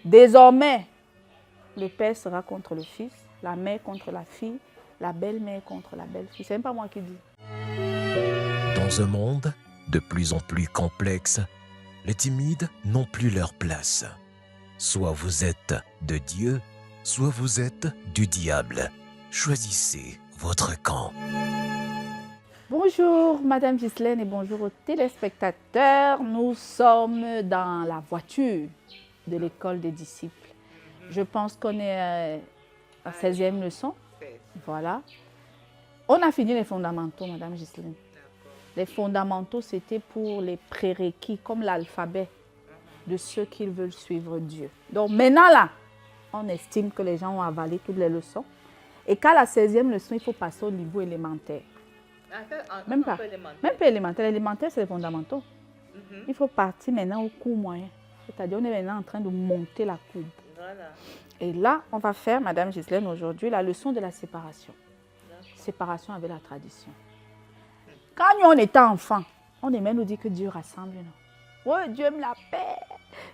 Désormais, le père sera contre le fils, la mère contre la fille, la belle-mère contre la belle-fille. Ce n'est pas moi qui dis. Dans un monde de plus en plus complexe, les timides n'ont plus leur place. Soit vous êtes de Dieu, soit vous êtes du diable. Choisissez votre camp. Bonjour Madame Ghislaine et bonjour aux téléspectateurs. Nous sommes dans la voiture de l'école des disciples. Je pense qu'on est à la 16e leçon. Voilà. On a fini les fondamentaux, Madame Ghislaine. Les fondamentaux, c'était pour les prérequis, comme l'alphabet de ceux qui veulent suivre Dieu. Donc maintenant là, on estime que les gens ont avalé toutes les leçons. Et qu'à la 16e leçon, il faut passer au niveau élémentaire. Même pas élémentaire. L'élémentaire, c'est les fondamentaux. Il faut partir maintenant au cours moyen. C'est-à-dire, on est maintenant en train de monter la courbe. Voilà. Et là, on va faire, Madame Ghislaine, aujourd'hui, la leçon de la séparation. Séparation avec la tradition. Quand nous, on était enfants, on aimait nous dire que Dieu rassemble. Non? Ouais, Dieu aime la paix.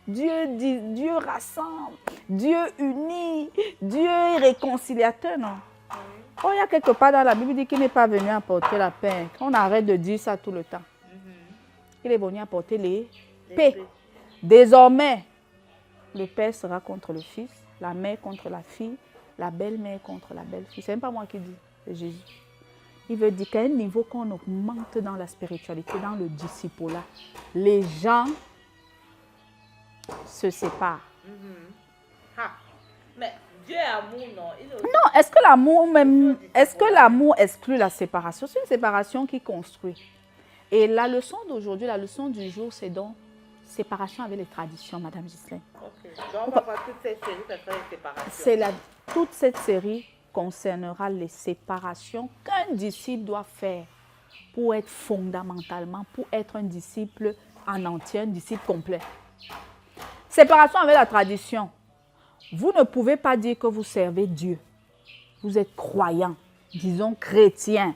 Dieu rassemble. Dieu unit. Dieu est réconciliateur, non? Oh, il y a quelque part dans la Bible, il dit qu'il n'est pas venu apporter la paix. On arrête de dire ça tout le temps. Il est venu apporter les paix. Désormais, le père sera contre le fils, la mère contre la fille, la belle-mère contre la belle-fille. Ce n'est pas moi qui dis, c'est Jésus. Il veut dire qu'à un niveau qu'on augmente dans la spiritualité, dans le disciple-là, les gens se séparent. Mais Dieu est amour, non? Non, est-ce que l'amour même, est-ce que l'amour exclut la séparation? C'est une séparation qui construit. Et la leçon d'aujourd'hui, la leçon du jour, c'est donc séparation avec les traditions, Madame Ghislaine. Ok. Donc on va voir toute cette série, ça sera les séparations. Toute cette série concernera les séparations qu'un disciple doit faire pour être fondamentalement, pour être un disciple en entier, un disciple complet. Séparation avec la tradition. Vous ne pouvez pas dire que vous servez Dieu. Vous êtes croyant, disons chrétien,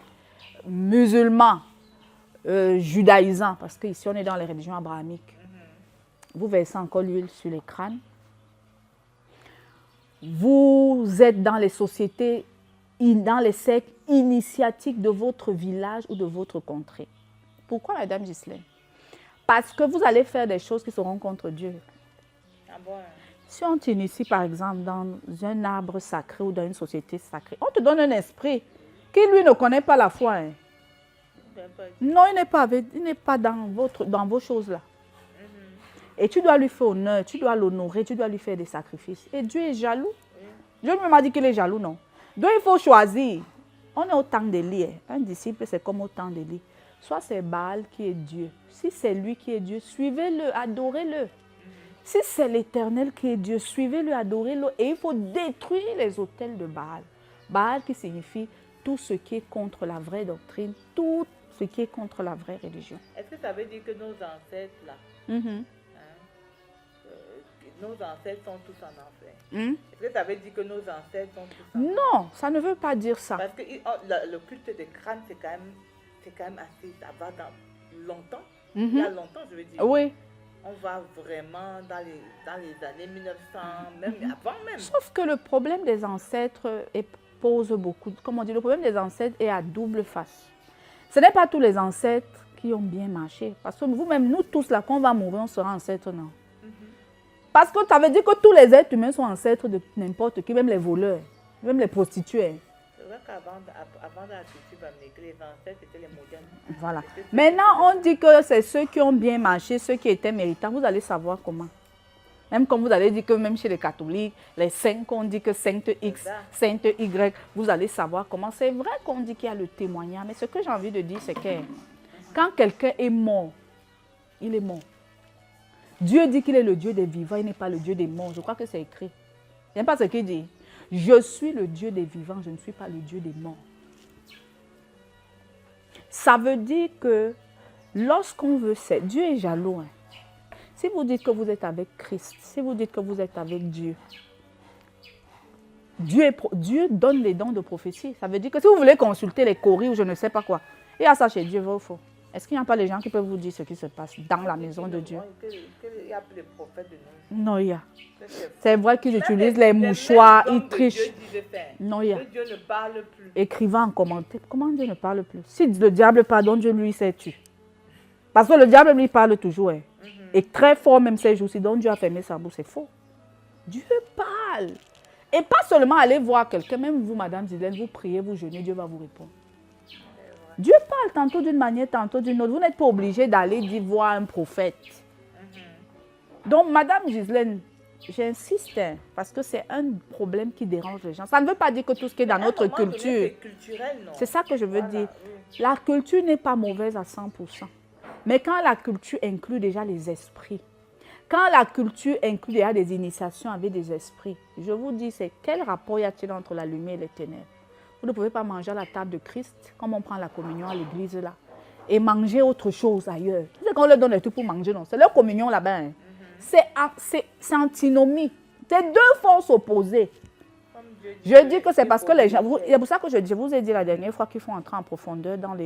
musulman, judaïsant, parce qu'ici on est dans les religions abrahamiques. Vous versez encore l'huile sur les crânes. Vous êtes dans les sociétés, dans les sectes initiatiques de votre village ou de votre contrée. Pourquoi, Madame Ghislaine? Parce que vous allez faire des choses qui seront contre Dieu. Ah bon? Si on t'initie, par exemple, dans un arbre sacré ou dans une société sacrée, on te donne un esprit qui, lui, ne connaît pas la foi. Hein. Non, il n'est pas dans vos choses-là. Et tu dois lui faire honneur, tu dois l'honorer, tu dois lui faire des sacrifices. Et Dieu est jaloux. Dieu m'a dit qu'il est jaloux, non? Donc il faut choisir. On est au temps d'Élie. Un disciple, c'est comme au temps d'Élie. Soit c'est Baal qui est Dieu. Si c'est lui qui est Dieu, suivez-le, adorez-le. Si c'est l'Éternel qui est Dieu, suivez-le, adorez-le. Et il faut détruire les autels de Baal. Baal qui signifie tout ce qui est contre la vraie doctrine, tout ce qui est contre la vraie religion. Est-ce que ça veut dire que nos ancêtres, là, nos ancêtres sont tous en enfer? Est-ce que ça veut dire que nos ancêtres sont tous en enfer? Non, ça ne veut pas dire ça. Parce que le culte des crânes, c'est quand même assez, ça va dans longtemps. Il y a longtemps, je veux dire. Oui. On va vraiment dans les années 1900, même avant même. Sauf que le problème des ancêtres pose beaucoup. Comme on dit, le problème des ancêtres est à double face. Ce n'est pas tous les ancêtres qui ont bien marché. Parce que vous-même, nous tous là, quand on va mourir, on sera ancêtres, non? Parce que ça veut dire que tous les êtres humains sont ancêtres de n'importe qui, même les voleurs, même les prostituées. C'est vrai qu'avant la culture américaine, les ancêtres, c'était les modernes. Voilà. Maintenant, on dit que c'est ceux qui ont bien marché, ceux qui étaient méritants. Vous allez savoir comment. Même comme vous allez dire que même chez les catholiques, les saints, on dit que sainte X, sainte Y, vous allez savoir comment. C'est vrai qu'on dit qu'il y a le témoignage, mais ce que j'ai envie de dire, c'est que quand quelqu'un est mort, il est mort. Dieu dit qu'il est le Dieu des vivants, il n'est pas le Dieu des morts. Je crois que c'est écrit. Il n'aime pas ce qu'il dit. Je suis le Dieu des vivants, je ne suis pas le Dieu des morts. Ça veut dire que lorsqu'on veut, Dieu est jaloux. Hein. Si vous dites que vous êtes avec Christ, si vous dites que vous êtes avec Dieu, Dieu donne les dons de prophétie. Ça veut dire que si vous voulez consulter les coris ou je ne sais pas quoi, il y a ça chez Dieu, vrai ou faux? Est-ce qu'il n'y a pas les gens qui peuvent vous dire ce qui se passe dans la maison de Dieu? Il y a plus de prophètes de nous. Non, il y a. Que c'est faux. C'est vrai qu'ils Même utilisent les mouchoirs, mêmes ils hommes que trichent. Dieu disait faire, Non, il y a. que Dieu ne parle plus. Écrivant en commentaire. Comment Dieu ne parle plus? Si le diable pardonne, Dieu lui sait tu. Parce que le diable lui parle toujours. Hein. Et très fort même ces jours-ci. Donc Dieu a fermé sa bouche. C'est faux. Dieu parle. Et pas seulement aller voir quelqu'un. Même vous, Madame Zidane, vous priez, vous jeûnez, Dieu va vous répondre. Dieu parle tantôt d'une manière, tantôt d'une autre. Vous n'êtes pas obligé d'aller dire voir un prophète. Donc, Madame Gislaine, j'insiste, hein, parce que c'est un problème qui dérange les gens. Ça ne veut pas dire que tout ce qui est dans notre culture, c'est ça que je veux dire. La culture n'est pas mauvaise à 100%. Mais quand la culture inclut déjà les esprits, quand la culture inclut déjà des initiations avec des esprits, je vous dis, c'est quel rapport y a-t-il entre la lumière et les ténèbres? Vous ne pouvez pas manger à la table de Christ, comme on prend la communion à l'église là, et manger autre chose ailleurs. C'est qu'on leur donne les trucs pour manger, non? C'est leur communion là-bas. Hein. C'est antinomie. C'est deux forces opposées. Je dis que c'est parce que les gens... C'est pour ça que je vous ai dit la dernière fois qu'il faut entrer en profondeur dans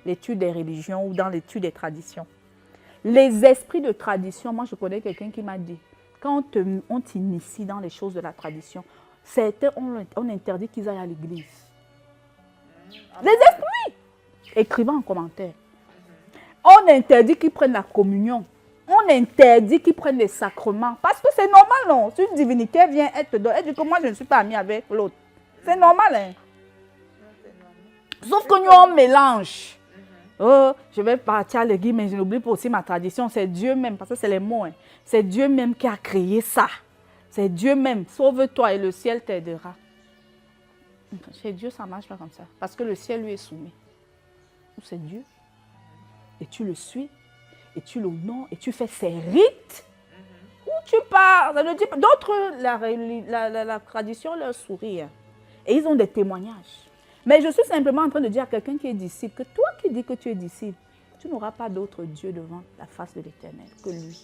l'étude des religions ou dans l'étude des traditions. Les esprits de tradition, moi je connais quelqu'un qui m'a dit, quand on t'initie dans les choses de la tradition, on interdit qu'ils aillent à l'église. Les esprits, écrivant en commentaire. On interdit qu'ils prennent la communion. On interdit qu'ils prennent les sacrements. Parce que c'est normal, non? Si une divinité vient, elle te donne. Elle dit que moi, je ne suis pas amie avec l'autre. C'est normal, hein? Sauf que nous, on mélange. Oh, je vais partir à l'église, mais je n'oublie pas aussi ma tradition. C'est Dieu même, parce que c'est les mots. Hein. C'est Dieu même qui a créé ça. C'est Dieu même. Sauve-toi et le ciel t'aidera. Chez Dieu, ça ne marche pas comme ça. Parce que le ciel lui est soumis. C'est Dieu. Et tu le suis. Et tu l'honores. Et tu fais ses rites. Où tu pars. D'autres, la tradition leur sourit. Hein. Et ils ont des témoignages. Mais je suis simplement en train de dire à quelqu'un qui est disciple que toi qui dis que tu es disciple, tu n'auras pas d'autre Dieu devant la face de l'Éternel que lui.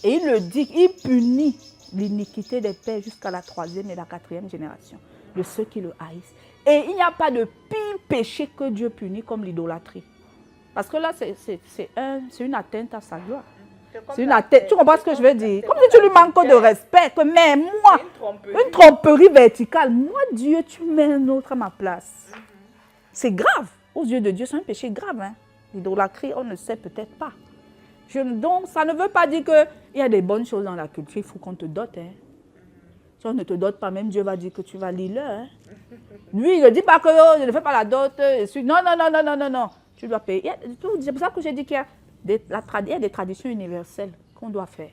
Et il le dit, il punit l'iniquité des pères jusqu'à la 3e et la 4e génération de ceux qui le haïssent. Et il n'y a pas de pire péché que Dieu punit comme l'idolâtrie. Parce que là, c'est une atteinte à sa gloire. C'est une atteinte. Tu comprends ce que je veux dire? Comme si tu lui manques de respect. Que mais moi, une tromperie verticale. Moi, Dieu, tu mets un autre à ma place. C'est grave. Aux yeux de Dieu, c'est un péché grave. Hein? L'idolâtrie, on ne sait peut-être pas. Donc, ça ne veut pas dire qu'il y a des bonnes choses dans la culture. Il faut qu'on te dote. Hein? Si on ne te dote pas, même Dieu va dire que tu vas lire. Hein? Lui, il ne dit pas que oh, je ne fais pas la dot. Non, non, non, non, non, non, non. Tu dois payer. C'est pour ça que j'ai dit qu'il y a des traditions universelles qu'on doit faire.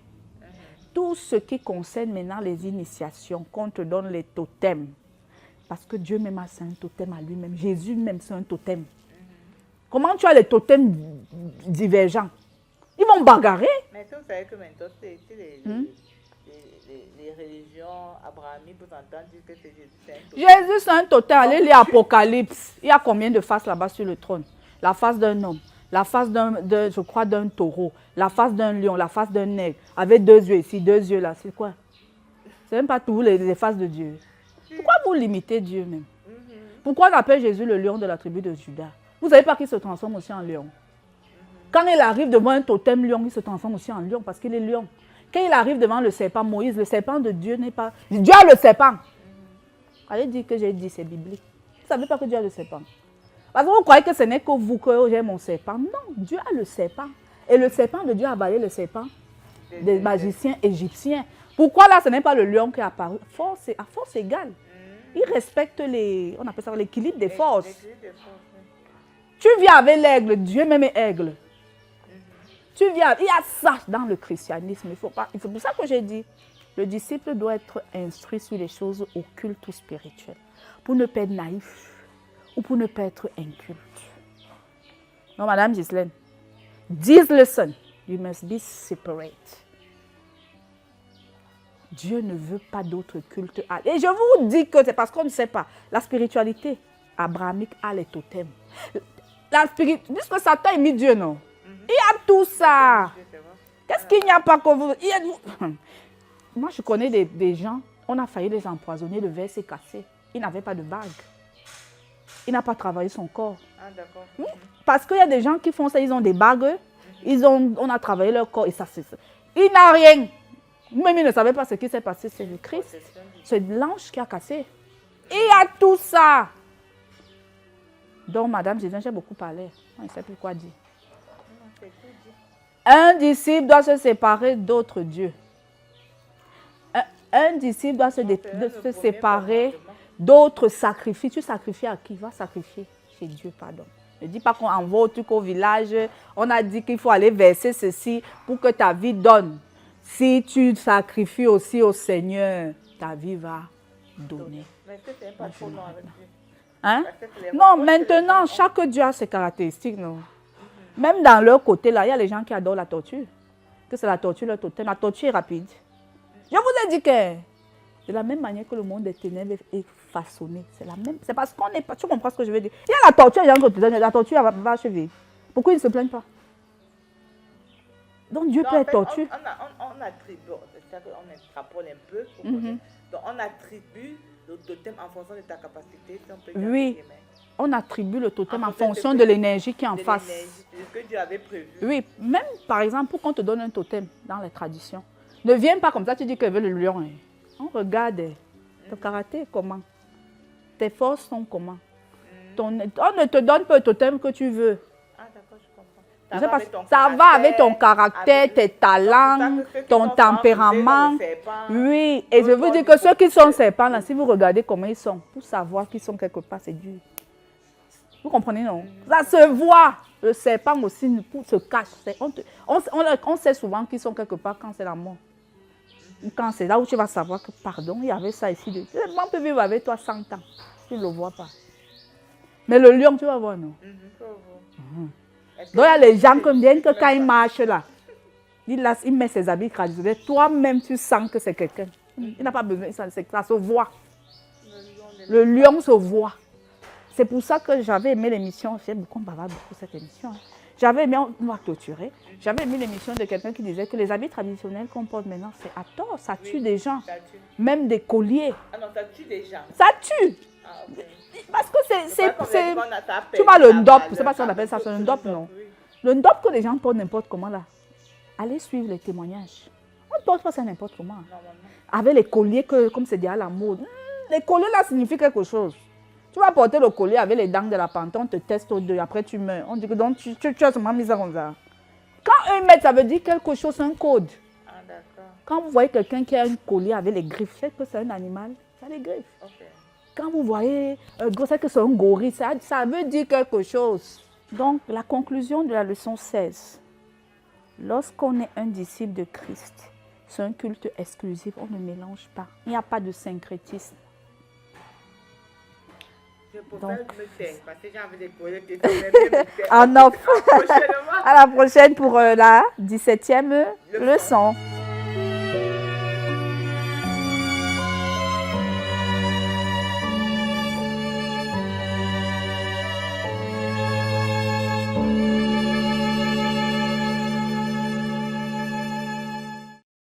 Tout ce qui concerne maintenant les initiations, qu'on te donne les totems. Parce que Dieu même a un totem à lui-même. Jésus même c'est un totem. Comment tu as les totems divergents? Ils vont bagarrer. Mais vous savez que maintenant, les religions abrahamiques, vous entendez dire que c'est Jésus. Jésus c'est un totem. Allez lire Apocalypse. Il y a combien de faces là-bas sur le trône? La face d'un homme. La face je crois, d'un taureau, la face d'un lion, la face d'un aigle, avec 2 yeux ici, 2 yeux là, c'est quoi? C'est même pas tous les faces de Dieu. Pourquoi vous limitez Dieu même? Pourquoi on appelle Jésus le lion de la tribu de Juda? Vous ne savez pas qu'il se transforme aussi en lion? Quand il arrive devant un totem lion, il se transforme aussi en lion parce qu'il est lion. Quand il arrive devant le serpent Moïse, le serpent de Dieu n'est pas... Dieu a le serpent. Allez dire que j'ai dit, c'est biblique. Vous ne savez pas que Dieu a le serpent? Parce que vous croyez que ce n'est que vous que j'ai mon serpent. Non, Dieu a le serpent. Et le serpent de Dieu a avalé le serpent des magiciens égyptiens. Pourquoi là, ce n'est pas le lion qui est apparu? À force égale. Il respecte on appelle ça l'équilibre des forces. Tu viens avec l'aigle, Dieu même est aigle. Il y a ça dans le christianisme. C'est pour ça que j'ai dit, le disciple doit être instruit sur les choses occultes ou spirituelles. Pour ne pas être naïf. Ou pour ne pas être inculte. Non, Madame Gislaine. This lesson, you must be separate. Dieu ne veut pas d'autre culte. Et je vous dis que c'est parce qu'on ne sait pas. La spiritualité abrahamique a les totems. Puisque Satan imite Dieu, non? Il y a tout ça. Qu'est-ce qu'il n'y a pas que vous... Moi, je connais des gens, on a failli les empoisonner, le verre s'est cassé. Ils n'avaient pas de bague. il n'a pas travaillé son corps. Ah, d'accord. Oui. Parce qu'il y a des gens qui font ça, ils ont des bagues, on a travaillé leur corps et ça c'est ça. Il n'a rien. Même il ne savait pas ce qui s'est passé, c'est le Christ. C'est l'ange qui a cassé. Il y a tout ça. Donc, Madame Jésus, j'ai beaucoup parlé. On ne sait plus quoi dire. Un disciple doit se séparer d'autres dieux. Un disciple doit se séparer d'autres sacrifices. Tu sacrifies à qui? Va sacrifier chez Dieu, pardon. Ne dis pas qu'on envoie au truc au village. On a dit qu'il faut aller verser ceci pour que ta vie donne. Si tu sacrifies aussi au Seigneur, ta vie va donner. Mais est-ce que c'est pas trop long avec Dieu? Hein? Non, maintenant, chaque Dieu a ses caractéristiques. Non? Même dans leur côté, là, il y a les gens qui adorent la tortue. Que c'est la tortue, leur totem. La tortue est rapide. Je vous ai dit que de la même manière que le monde des ténèbres est façonné. C'est la même. C'est parce qu'on n'est pas. Tu comprends ce que je veux dire? Il y a la tortue, il y a la tortue, elle va achever. Pourquoi ils ne se plaignent pas? Donc Dieu peut être tortue. On attribue, c'est-à-dire qu'on extrapole un peu. Donc on attribue le totem en fonction de ta capacité. Si on peut dire oui, on attribue le totem en fonction de l'énergie qui est en face. Ce que Dieu avait prévu. Oui, même par exemple, pour qu'on te donne un totem dans les traditions, ne viens pas comme ça, tu dis que veut le lion. Hein. On regarde ton caractère comment, tes forces sont comment. On ne te donne pas le totem que tu veux. Ah d'accord, je comprends. Ça va avec ton caractère, tes talents, ton tempérament. Oui, et je veux dire que ceux qui sont serpents, là, si vous regardez comment ils sont, pour savoir qu'ils sont quelque part, c'est dur. Vous comprenez, non? Ça se voit. Le serpent aussi se cache. On sait souvent qu'ils sont quelque part quand c'est la mort. Quand c'est là où tu vas savoir que, pardon, il y avait ça ici. On peut vivre avec toi 100 ans. Tu ne le vois pas. Mais le lion, tu vas voir, non? Donc, il y a les gens qui viennent que quand ils marchent là, il met ses habits traditionnels. Toi-même, tu sens que c'est quelqu'un. Il n'a pas besoin, ça se voit. Le lion se voit. C'est pour ça que j'avais aimé l'émission. J'ai beaucoup bavarde beaucoup cette émission. J'avais aimé, on m'a torturé. J'avais aimé l'émission de quelqu'un qui disait que les habits traditionnels qu'on porte maintenant, c'est à tort. Ça tue des gens. Même des colliers. Ah non, ça tue des gens. Ça tue. Ah, okay. Parce que c'est tu vois le ndop, c'est pas si on appelle ça, c'est le ndop, non. Le ndop que les gens portent n'importe comment là. Allez suivre les témoignages. On ne porte pas ça n'importe comment. Avec les colliers, comme c'est déjà la mode. Les colliers là signifient quelque chose. Tu vas porter le collier avec les dents de la panthère, on te teste au deux, après tu meurs. On dit que donc, tu as seulement mis ça comme ça. Quand eux mettent, ça veut dire quelque chose, c'est un code. Ah, d'accord. Quand vous voyez quelqu'un qui a un collier avec les griffes, c'est que c'est un animal, ça a les griffes. Okay. Quand vous voyez c'est que c'est un gorille, ça veut dire quelque chose. Donc, la conclusion de la leçon 16. Lorsqu'on est un disciple de Christ, c'est un culte exclusif, on ne mélange pas. Il n'y a pas de syncrétisme. Je préfère me taire parce que j'ai envie de poser des questions. À la prochaine pour la 17e leçon.